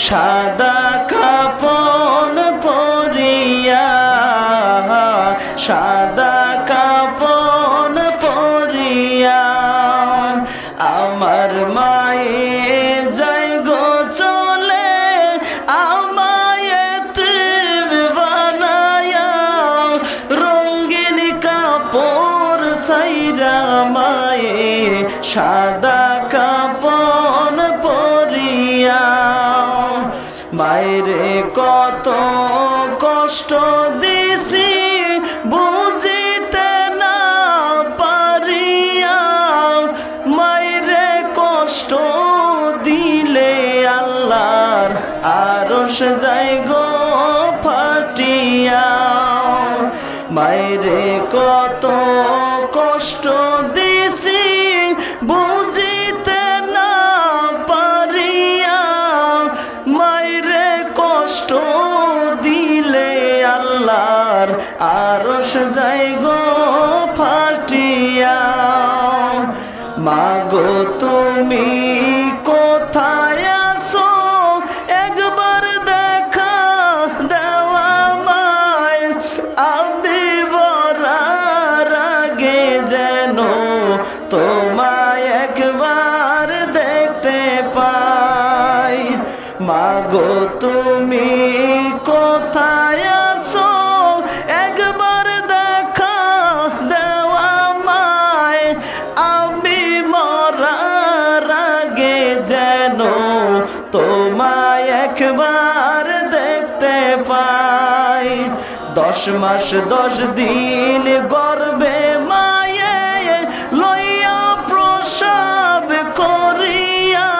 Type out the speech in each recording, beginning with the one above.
সাদা কাপন পরিয়া, সাদা কাপন পরিয়া আমার মায়ে যাই গো চলে, আমায় এতিম বানায়া রঙিন কাপড় সাইরা মায়ে সাদা কাপন পরিয়া। মায়েরে কত কষ্ট দিছি বুঝিতে না পারিয়া, মায়েরে কষ্ট দিলে আল্লাহর আরশ যায় গো ফাটিয়া। মায়েরে কত কষ্ট দিছি বুঝিতে না পারিয়া, মায়েরে কষ্ট দিলে আল্লাহর আরশ যায় গো ফাটিয়া। মাগো তুমি কোথায় আছো একবার দেখা দেওয়া মায়, আমি বরার আগে যেন তোমায় একবার দেখতে পাই। মাগো তুমি কোথায় আছো একবার দেখা দেওয়া মায়, আমি মরার আগে যেন তোমায় একবার দেখতে পাই। 10 মাস 10 দিন গর্ভে মায়ে লইয়া প্রসব করিয়া,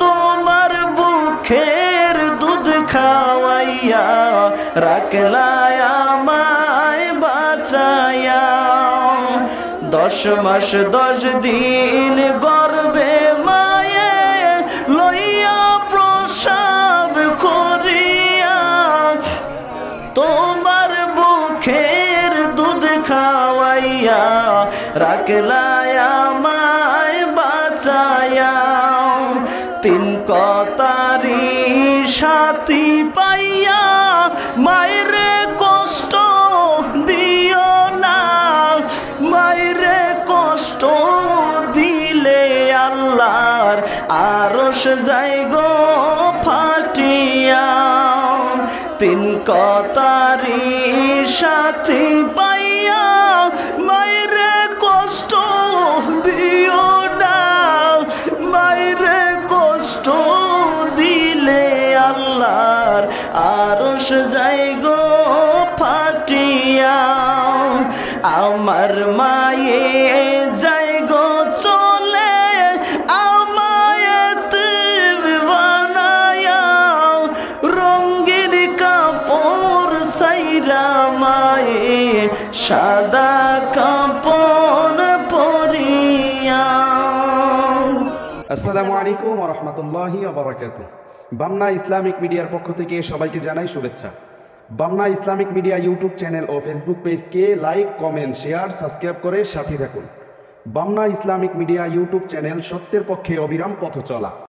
তোমার বুকের দুধ খাওয়াইয়া রাখলায় আমায় বাঁচাইয়া। 10 মাস 10 দিন গর্ভে মায়ে লইয়া প্রসব করিয়া, তোমার বুকের দুধ খাওয়াইয়া রাখলায় আমায় বাঁচাইয়া। 3 কতারি সাথী পাইয়া মায়েরে কষ্ট দিও না, মায়েরে কষ্ট দিলে আল্লাহর আরশ যায় গো ফাটিয়া। 3 কতারি সাথী পাইয়া মায়েরে কষ্ট দিও না, মায়েরে কষ্ট দিলে আল্লাহর আরশ যায় গো ফাটিয়া। আমার মায়ে যায় গো চলে, আমায় এতিম বানায়া রঙিন কাপড় সাইরা মায়ে সাদা কাপন পরিয়া। আসসালামু আলাইকুম ওয়া রাহমাতুল্লাহি ওয়া বারাকাতুহু। বামনা ইসলামিক মিডিয়ার পক্ষ থেকে সবাইকে জানাই শুভেচ্ছা। Bamna Islamic media YouTube channel ও ফেসবুক পেজকে লাইক, কমেন্ট, শেয়ার, সাবস্ক্রাইব করে সাথে থাকুন। Bamna Islamic media YouTube channel সত্যের পক্ষে অবিরাম পথ চলা।